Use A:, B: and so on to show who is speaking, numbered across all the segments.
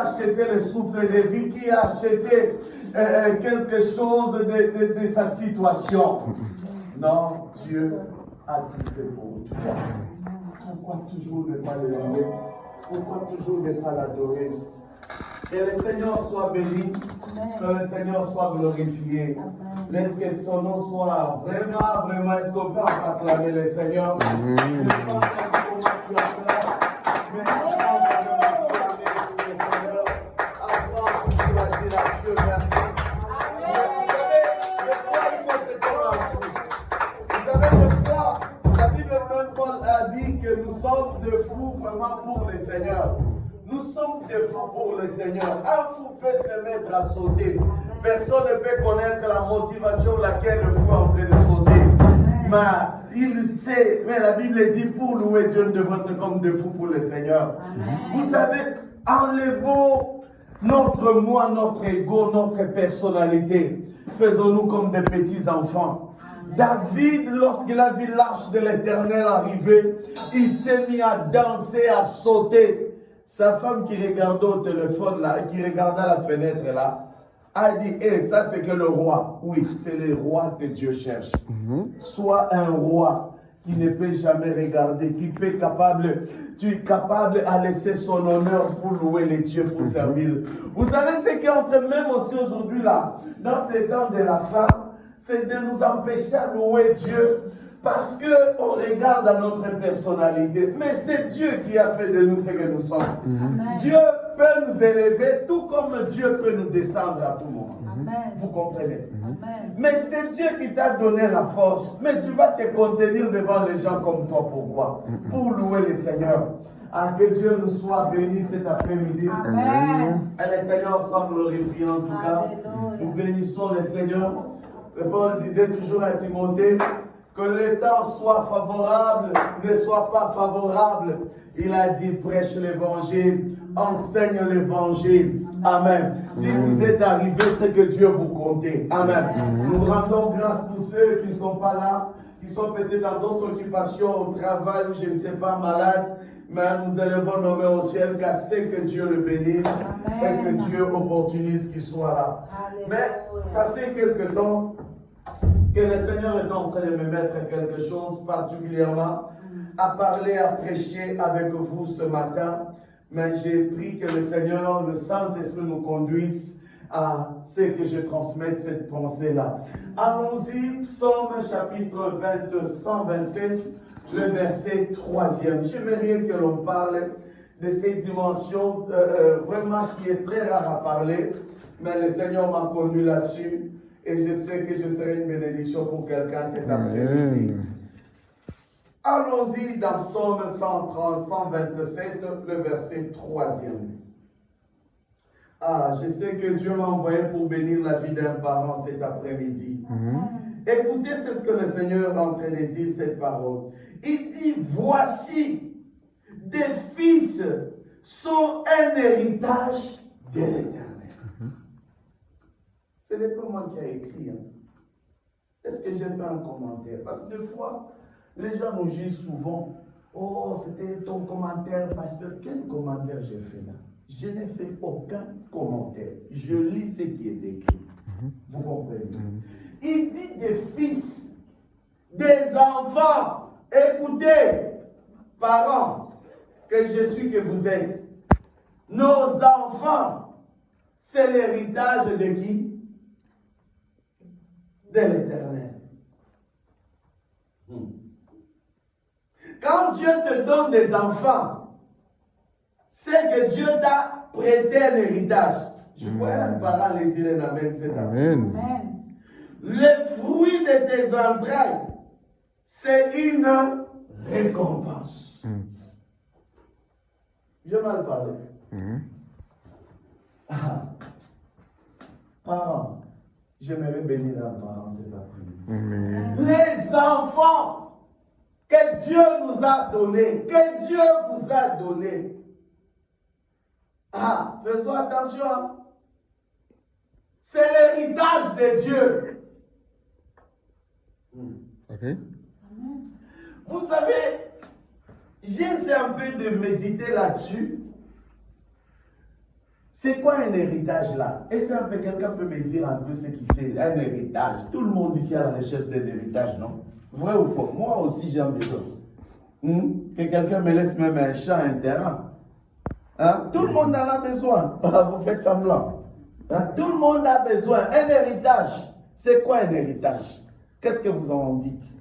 A: acheté le souffle de vie, qui a acheté quelque chose de sa situation. Non, Dieu a tout fait pour toi. Pourquoi toujours ne pas le louer? Pourquoi toujours ne pas l'adorer? Que le Seigneur soit béni, que le Seigneur soit glorifié. Laisse que son nom soit vraiment, est-ce qu'on peut acclamer le Seigneur? Je ne pense pas comment tu as fait, mais merci. Vous savez, des fois, il faut être comme un fou. Vous savez, des fois, la Bible même, Paul a dit que nous sommes des fous vraiment pour le Seigneur. Nous sommes des fous pour le Seigneur. Un fou peut se mettre à sauter. Personne ne peut connaître la motivation laquelle le fou est en train de sauter. Mais il sait, mais la Bible dit pour louer Dieu, de votre comme des fous pour le Seigneur. Vous savez, enlevons notre moi, notre ego, notre personnalité. Faisons-nous comme des petits enfants. David, lorsqu'il a vu l'arche de l'Éternel arriver, il s'est mis à danser, à sauter. Sa femme qui regardait au téléphone là, qui regardait à la fenêtre là, a dit, ça c'est que le roi. Oui, c'est le roi que Dieu cherche. Sois un roi qui ne peut jamais regarder, qui peut tu es capable à laisser son honneur pour louer les dieux, pour servir. Vous savez ce qui est entre même aussi aujourd'hui là, dans ces temps de la fin, c'est de nous empêcher à louer Dieu parce qu'on regarde à notre personnalité. Mais c'est Dieu qui a fait de nous ce que nous sommes. Dieu peut nous élever tout comme Dieu peut nous descendre à tout moment. Vous comprenez? Mais c'est Dieu qui t'a donné la force. Mais tu vas te contenir devant les gens comme toi. Pourquoi? Pour louer le Seigneur. Que Dieu nous soit béni cet après-midi. Et le Seigneur soit glorifié en tout cas. Nous bénissons le Seigneur. Paul disait toujours à Timothée que le temps soit favorable, ne soit pas favorable. Il a dit prêche l'évangile, enseigne l'évangile. Amen. Si vous êtes arrivés, c'est que Dieu vous comptait. Amen. Nous rendons grâce pour ceux qui ne sont pas là, qui sont peut-être dans d'autres occupations, au travail ou je ne sais pas, malades. Mais nous élevons nos mains au ciel, car c'est que Dieu le bénisse et que Dieu opportunise qu'il soit là. Mais ça fait quelque temps que le Seigneur est en train de me mettre quelque chose particulièrement à parler, à prêcher avec vous ce matin. Mais j'ai pris que le Seigneur, le Saint-Esprit nous conduise à ce que je transmette cette pensée-là. Allons-y, Psaume chapitre 127, le verset 3e. J'aimerais que l'on parle de ces dimensions vraiment qui est très rare à parler, mais le Seigneur m'a conduit là-dessus. Et je sais que je serai une bénédiction pour quelqu'un cet après-midi. Allons-y dans Psaume 127, le verset 3e. Je sais que Dieu m'a envoyé pour bénir la vie d'un parent cet après-midi. Écoutez, c'est ce que le Seigneur est en train de dire, cette parole. Il dit, voici, des fils sont un héritage de l'Éternel. Ce n'est pas moi qui ai écrit. Est-ce que j'ai fait un commentaire? Parce que des fois, les gens nous jugent souvent. Oh, c'était ton commentaire, pasteur. Quel commentaire j'ai fait là? Je n'ai fait aucun commentaire. Je lis ce qui est écrit. Vous comprenez? Il dit des fils, des enfants. Écoutez, parents, que je suis, que vous êtes. Nos enfants, c'est l'héritage de qui? De l'Éternel. Quand Dieu te donne des enfants, c'est que Dieu t'a prêté un héritage. Je vois un parent lui dire un amen, c'est amen. Le fruit de tes entrailles, c'est une récompense. J'ai mal parlé. Parents, j'aimerais bénir un parent cet après-midi. Les enfants que Dieu nous a donnés, que Dieu vous a donnés. Faisons attention. C'est l'héritage de Dieu. Vous savez, j'essaie un peu de méditer là-dessus. C'est quoi un héritage là? Est-ce que quelqu'un peut me dire un peu ce que c'est un héritage? Tout le monde ici a la recherche d'un héritage, non? Vrai ou faux? Moi aussi j'ai besoin. Que quelqu'un me laisse même un champ, un terrain. Hein? Tout le monde en a besoin. Vous faites semblant. Hein? Tout le monde a besoin. Un héritage. C'est quoi un héritage? Qu'est-ce que vous en dites?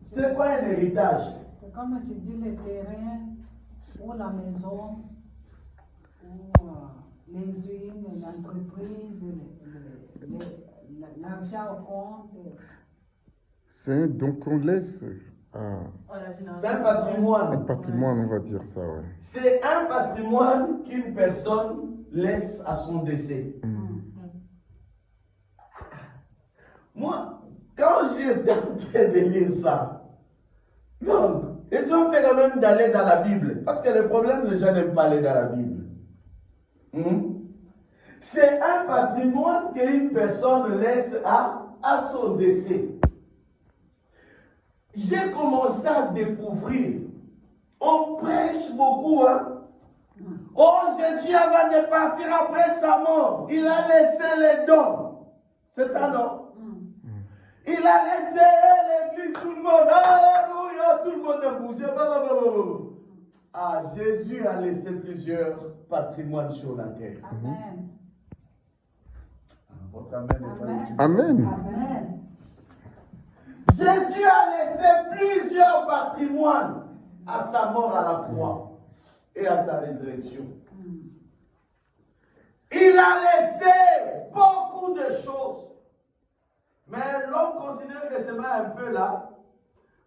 A: C'est quoi un héritage?
B: C'est comme tu dis le terrain ou la maison ou les usines, l'entreprise, l'argent au compte.
C: C'est donc on laisse
A: C'est un patrimoine.
C: un patrimoine, on va dire ça, ouais.
A: C'est un patrimoine qu'une personne laisse à son décès. Moi, quand j'étais en train de lire ça, donc, essayons quand même d'aller dans la Bible. Parce que le problème, les gens n'aiment pas aller dans la Bible. C'est un patrimoine qu'une personne laisse à son décès. J'ai commencé à découvrir. On prêche beaucoup, hein. Oh, Jésus, avant de partir après sa mort, il a laissé les dons. C'est ça, non? Il a laissé l'église, tout le monde. Alléluia, tout le monde a bougé. Ah, Jésus a laissé plusieurs patrimoines sur la terre.
B: Amen.
A: Votre amen n'est pas du tout.
C: Amen.
B: Amen.
A: Jésus a laissé plusieurs patrimoines à sa mort à la croix et à sa résurrection. Il a laissé beaucoup de choses. Mais l'homme considère que c'est un peu là.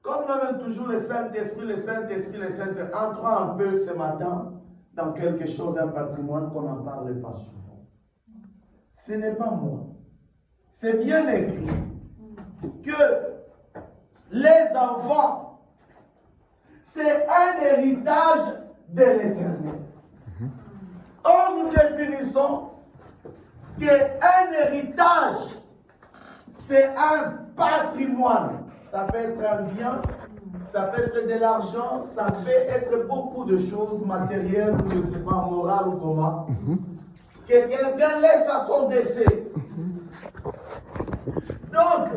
A: Comme l'homme aime toujours le Saint-Esprit, le Saint-Esprit, le Saint-Esprit. Entrons un peu ce matin dans quelque chose, un patrimoine qu'on n'en parle pas souvent. Ce n'est pas moi. C'est bien écrit que les enfants, c'est un héritage de l'Éternel. Or, nous définissons qu'un héritage, c'est un patrimoine. Ça peut être un bien, ça peut être de l'argent, ça peut être beaucoup de choses matérielles, ou je ne sais pas, morales ou comment, que quelqu'un laisse à son décès. Donc,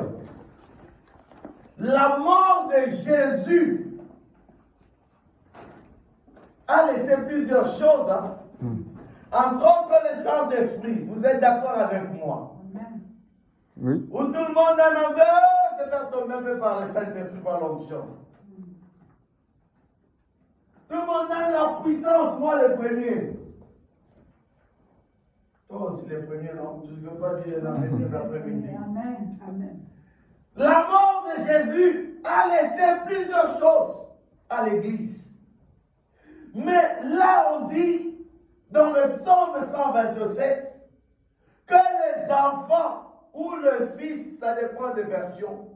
A: la mort de Jésus a laissé plusieurs choses. Hein? Entre autres, le Saint-Esprit. Vous êtes d'accord avec moi?
C: Oui.
A: Où tout le monde aime un peu se faire tomber un peu par le Saint-Esprit, par l'onction. Tout le monde aime la puissance, moi le premier. Toi aussi le premier, non? Tu ne veux pas dire la même cet après-midi.
B: Amen. Amen.
A: La mort de Jésus a laissé plusieurs choses à l'Église. Mais là, on dit, dans le psaume 127, que les enfants ou le fils, ça dépend des versions,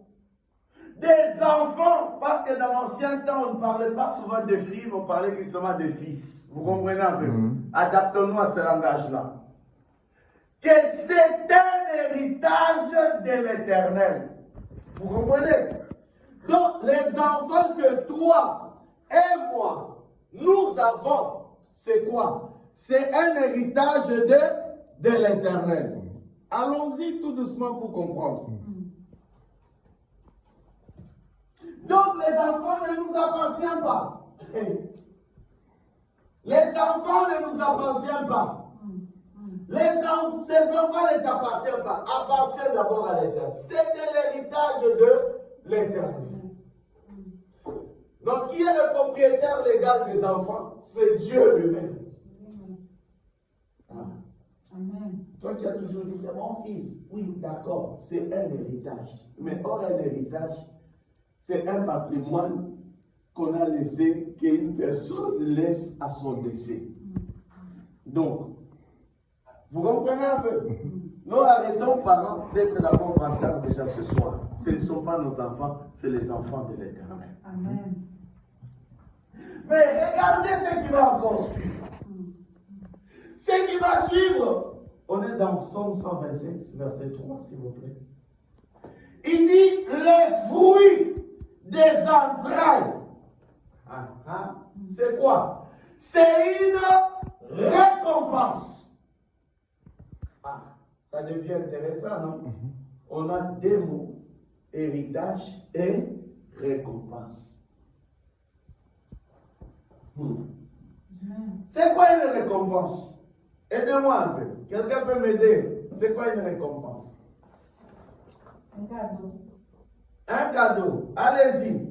A: des enfants, parce que dans l'ancien temps, on ne parlait pas souvent de filles, on parlait justement de fils. Vous comprenez un peu? Adaptons-nous à ce langage-là. Que c'est un héritage de l'Éternel. Vous comprenez? Donc, les enfants que toi et moi, nous avons, c'est quoi? C'est un héritage de l'Éternel. Allons-y tout doucement pour comprendre. Donc, les enfants ne nous appartiennent pas. Les enfants ne nous appartiennent pas. Les enfants ne t'appartiennent pas. Appartiennent d'abord à l'Éternel. C'est de l'héritage de l'Éternel. Donc, qui est le propriétaire légal des enfants? C'est Dieu lui-même.
B: Amen.
A: Toi qui as toujours dit, c'est mon fils. Oui, d'accord, c'est un héritage. Mais or, un héritage, c'est un patrimoine qu'on a laissé, qu'une personne laisse à son décès. Donc, vous comprenez un peu? Nous arrêtons, parents, d'être d'abord vantards déjà ce soir. Ce ne sont pas nos enfants, c'est les enfants de l'Éternel.
B: Amen.
A: Mais regardez ce qui va encore suivre. Ce qui va suivre, on est dans Psaume 127, verset 3, s'il vous plaît. Il dit les fruits des entrailles. C'est quoi? c'est une récompense. Ah, ça devient intéressant, non? On a deux mots, héritage et récompense. C'est quoi une récompense? Aidez-moi un peu. Quelqu'un peut m'aider? C'est quoi une récompense?
B: Un cadeau.
A: Un cadeau. Allez-y.